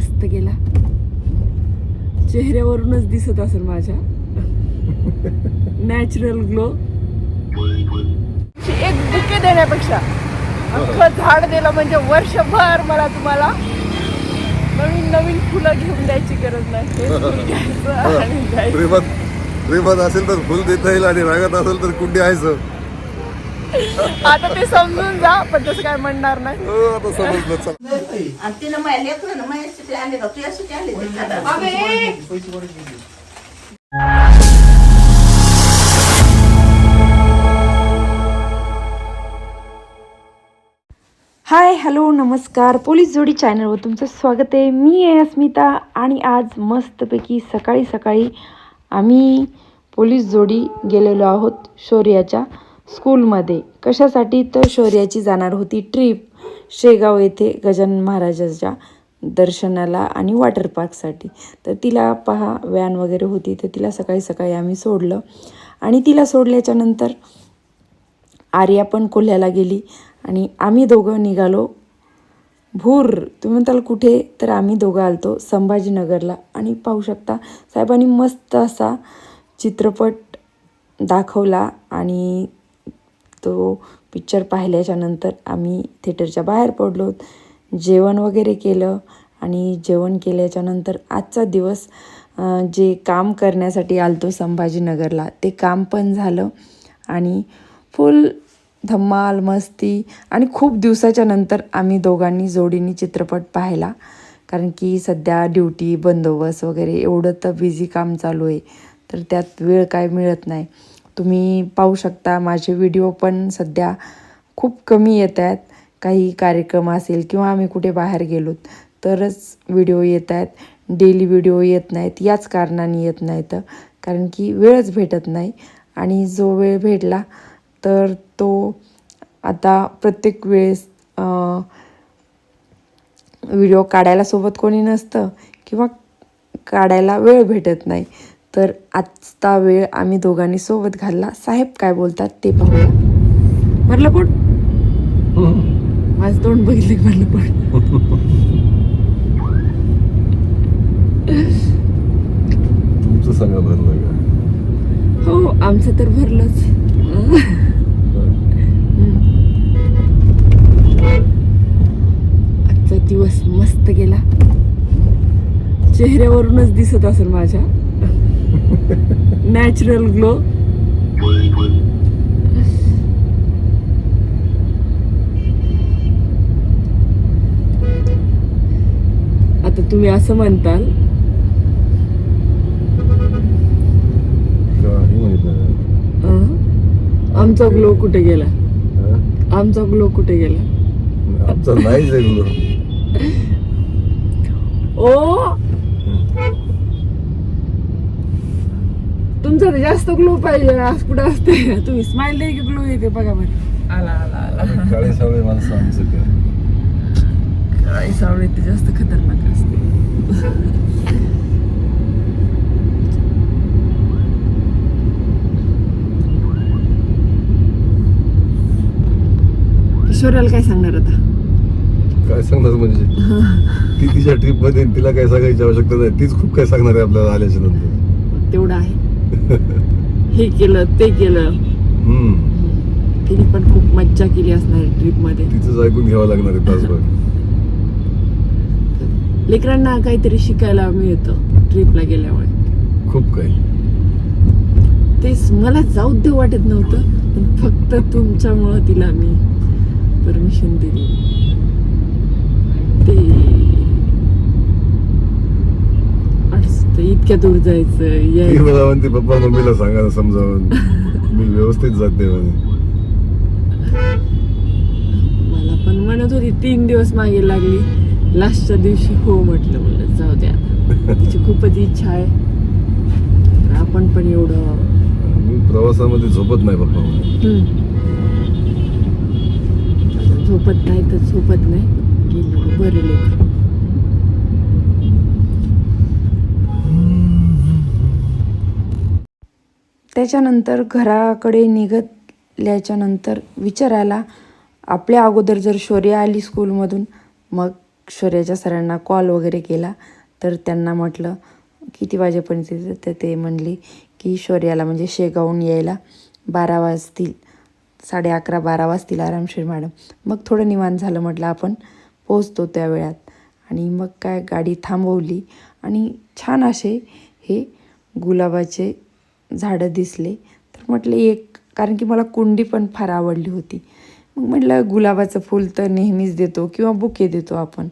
मस्त गेला. चेहऱ्यावरूनच दिसत असेल माझ्या नॅचरल ग्लो. एक बुके देण्यापेक्षा अख्खं झाड दिलं म्हणजे वर्षभर मला तुम्हाला नवीन नवीन फुलं घेऊन द्यायची गरज नाही. हे फुल घ्यायचं आणि द्यायचं. प्रेमात असेल तर फुल देता येईल आणि रागात असेल तर कुंडी आहेच. आता ते समजून जा, पण तसं काय म्हणणार नाही. आता समजलं. हाय, हॅलो, नमस्कार. पोलीस जोडी चॅनलवर तुमचं स्वागत आहे. मी आहे अस्मिता आणि आज मस्तपैकी सकाळी सकाळी आम्ही पोलीस जोडी गेलेलो आहोत शौर्याच्या स्कूलमध्ये. कशासाठी? तर शौर्याची जाणार होती ट्रिप शेगाव येथे गजानन महाराजाच्या दर्शनाला आणि वॉटर पार्कसाठी. तर तिला पहा व्हॅन वगैरे होती, तर तिला सकाळी सकाळी आम्ही सोडलं आणि तिला सोडल्याच्या नंतर आर्या पण कोल्ह्याला गेली आणि आम्ही दोघं निघालो भूर. तुम्ही म्हणताल कुठे? तर आम्ही दोघं आलतो संभाजीनगरला. आणि पाहू शकता साहेबांनी मस्त असा चित्रपट दाखवला आणि तो पिक्चर पाहिल्याच्या नंतर आम्ही थिएटरच्या बाहेर पडलो, जेवण वगैरे केलं आणि जेवण केल्याच्या नंतर आजचा दिवस जे काम करण्यासाठी आलतो संभाजीनगरला ते काम पण झालं आणि फुल धम्माल मस्ती. आणि खूप दिवसाच्या नंतर आम्ही दोघांनी जोडीने चित्रपट पाहिला, कारण की सध्या ड्युटी बंदोबस्त वगैरे एवढं तर बिझी काम चालू आहे, तर त्यात वेळ काय मिळत नाही. तुम्ही पाहू शकता माझे व्हिडिओ पण सध्या खूप कमी येत आहेत. काही कार्यक्रम असेल किंवा आम्ही कुठे बाहेर गेलो तरच व्हिडिओ येत आहेत. डेली व्हिडिओ येत नाहीत. याच कारणाने येत नाहीत, कारण की वेळच भेटत नाही. आणि जो वेळ भेटला तर तो आता प्रत्येक वेळेस व्हिडिओ काढायला सोबत कोणी नसतं किंवा काढायला वेळ भेटत नाही. तर आजचा वेळ आम्ही दोघांनी सोबत घालला. साहेब काय बोलतात ते पाहूया. भरलं पोट? माझं तोंड बघितलं की भरलं पोट. तुमचं सांगा भरलं का? हो, आमचं तर भरलंच. आजचा दिवस मस्त गेला. चेहऱ्यावरूनच दिसत असेल माझ्या नॅचरल ग्लो. आता तुम्ही असं म्हणताल आमचा ग्लो कुठे गेला? आमचा ग्लो कुठे गेला? आमचा नाही जगलो. ओ, तुमचा जास्त ग्लो पाहिजे. आज कुठं असते? तुम्ही स्माइल द्या की ग्लो येते. बघा बरं. आला आला आला. काळे सावळे माणसं आमचं काय? काळी सावळी ते जास्त खतरनाक असते. शौर्याला काय सांगणार आता? काय सांगणार म्हणजे ती तिच्या ट्रिप मध्ये तिला काय सांगायची आवश्यकता नाही. तीच खूप काय सांगणार आहे आपल्याला आल्याच्या नंतर. तेवढं आहे. हे केलं ते केलं. तिने पण खूप मज्जा केली असणार ट्रिप मध्ये. तिचंच ऐकून घ्यावं लागणार आहे तासभर. लेकरांना काहीतरी शिकायला मिळतं ट्रिपला गेल्यामुळे. खूप काही. तेच मला जाऊ दे वाटत नव्हतं, पण फक्त तुमच्यामुळं तिला मी परमिशन दिली. ते इतक्या दूर जायचं. ती मला म्हणते पप्पा मम्मीला सांगा समजावून. मी व्यवस्थित जाते म्हणे. मला पण म्हणत होती 3 दिवस मागे लागली. लास्टच्या दिवशी हो म्हटलं. मला जाऊ द्या, तिची खूपच इच्छा आहे. आपण पण एवढं. मी प्रवासामध्ये झोपत नाही पप्पा. झोपत नाही तर झोपत नाही. गेलं बरं लेकर. त्याच्यानंतर घराकडे निघाल्याच्या नंतर विचारायला आपल्या अगोदर जर शौर्य आली स्कूलमधून मग शौर्याच्या सरांना कॉल वगैरे केला, तर त्यांना म्हटलं किती वाजेपर्यंत येतं, तर ते म्हणले की शौर्याला म्हणजे शेगावहून यायला 12 वाजतील, 11:30-12 वाजतील आरामशीर मॅडम. मग थोडं निवांत झालं, म्हटलं आपण पोहोचतो त्या वेळात. आणि मग काय गाडी थांबवली आणि छान असे हे गुलाबाचे झाडं दिसले. तर म्हटलं एक, कारण की मला कुंडी पण फार आवडली होती. मग म्हटलं गुलाबाचं फूल तर नेहमीच देतो किंवा बुके देतो आपण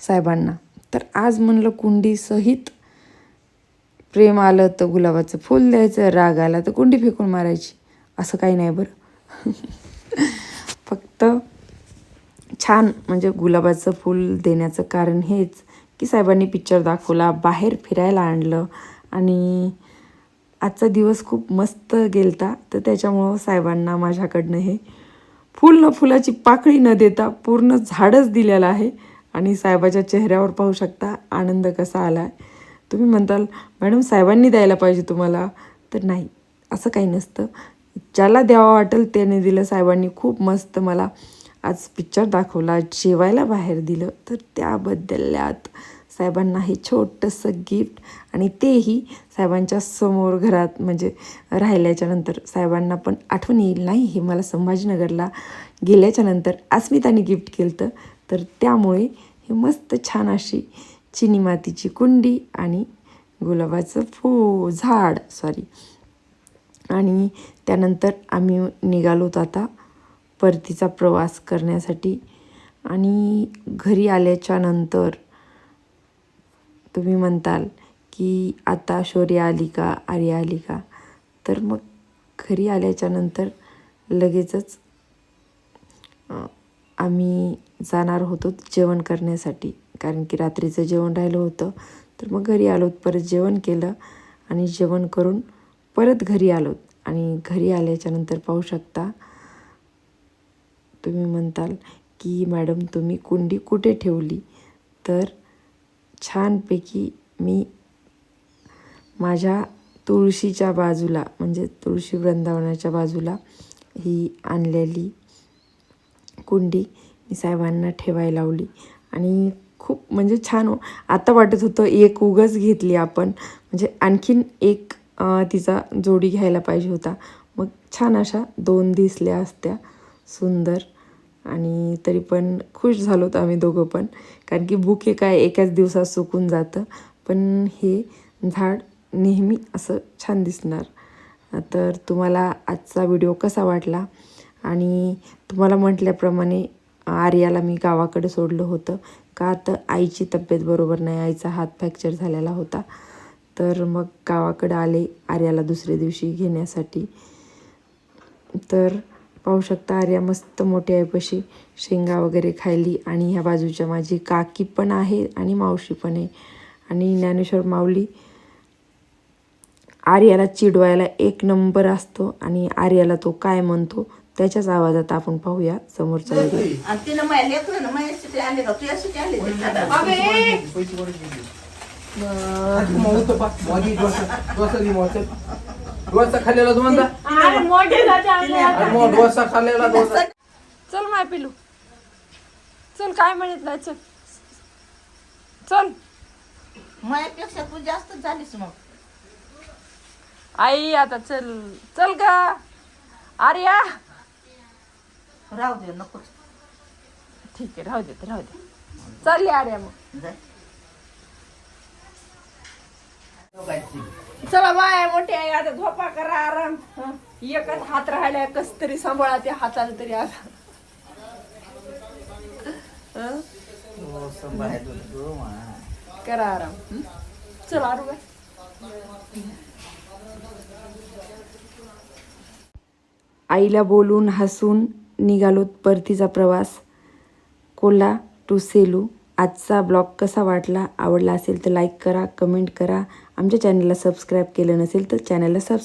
साहेबांना, तर आज म्हणलं कुंडीसहित प्रेम आलं तर गुलाबाचं फूल द्यायचं, राग आला तर कुंडी फेकून मारायची, असं काही नाही बरं. फक्त छान म्हणजे गुलाबाचं फूल देण्याचं कारण हेच की साहेबांनी पिक्चर दाखवला, बाहेर फिरायला आणलं आणि आजचा दिवस खूप मस्त गेलता. तर त्याच्यामुळं साहेबांना माझ्याकडनं हे फूल न फुलाची पाकळी न देता पूर्ण झाडच दिलेलं आहे. आणि साहेबाच्या चेहऱ्यावर पाहू शकता आनंद कसा आला आहे. तुम्ही म्हणताल मॅडम साहेबांनी द्यायला पाहिजे तुम्हाला, तर नाही, असं काही नसतं. ज्याला द्यावं वाटेल त्याने दिलं. साहेबांनी खूप मस्त मला आज पिक्चर दाखवला, जेवायला बाहेर दिलं, तर त्याबद्दल्यात साहेबांना हे छोटंसं गिफ्ट, आणि तेही साहेबांच्या समोर घरात म्हणजे राहिल्याच्या नंतर साहेबांना पण आठवण येईल नाही, हे मला संभाजीनगरला गेल्याच्या नंतर अस्मिताने गिफ्ट केलं. तर त्यामुळे हे मस्त छान अशी चिनी मातीची कुंडी आणि गुलाबाचं झाड आणि त्यानंतर आम्ही निघालोत आता परतीचा प्रवास करण्यासाठी. आणि घरी आल्याच्या नंतर तुम्ही म्हणताल की आता शौर्या आली का, आर्या आली का, तर मग घरी आल्याच्या नंतर लगेचच आम्ही जाणार होतो जेवण करण्यासाठी, कारण की रात्रीचं जेवण राहिलं होतं. तर मग घरी आलोत, परत जेवण केलं आणि जेवण करून परत घरी आलोत. आणि घरी आल्याच्या नंतर पाहू शकता, तुम्ही म्हणताल की मॅडम तुम्ही कुंडी कुठे ठेवली, तर छानपैकी मी माझ्या तुळशीच्या बाजूला म्हणजे तुळशी वृंदावनाच्या बाजूला ही आणलेली कुंडी मी साहेबांना ठेवायला लावली. आणि खूप म्हणजे छान आता वाटत होतं एक उगच घेतली आपण, म्हणजे आणखीन एक तिचा जोडी घ्यायला पाहिजे होता. मग छान अशा 2 दिसल्या असत्या सुंदर. आणि तरी पण खुश झालोत आम्ही दोघं पण, कारण की बुके काय एकाच दिवसात सुकून जातं, पण हे झाड नेहमी असं छान दिसणार. तर तुम्हाला आजचा व्हिडिओ कसा वाटला, आणि तुम्हाला म्हटल्याप्रमाणे आर्याला मी गावाकडे सोडलं होतं का, तर आईची तब्येत बरोबर नाही, आईचा हात फ्रॅक्चर झालेला होता. तर मग गावाकडे आले आर्याला दुसऱ्या दिवशी घेण्यासाठी. तर पाहू शकता आर्या मस्त मोठी आईपाशी शेंगा वगैरे खायली. आणि ह्या बाजूच्या माझी काकी पण आहे आणि मावशी पण आहे. आणि ज्ञानेश्वर माऊली आर्याला चिडवायला एक नंबर असतो, आणि आर्याला तो काय म्हणतो त्याच्याच आवाजात आपण पाहूया समोरचा व्हिडिओ. खाल्लेला चल माय पिलू, चल काय म्हणत नाही, चल चल. माझ्यापेक्षा तू जास्त झालीस मग. आई आता चल चल का आर्या. राहू दे नकोच. ठीक आहे, राहू दे चालली आर्या मग. जाय. चला बाय मोठी आई, आता झोपा करा, आराम. एकच हात राहिलाय, कस तरी सांभाळा त्या हाताला तरी आता. करा आराम. चला आरू बाय. आईला बोलून हसून निघालोत परतीचा प्रवास कोल्हा टू सेलू. आजचा ब्लॉग कसा वाटला, आवडला असेल तर लाईक करा, कमेंट करा. आमच्या चॅनलला सबस्क्राईब केलं नसेल तर चॅनलला सबस्क्राईब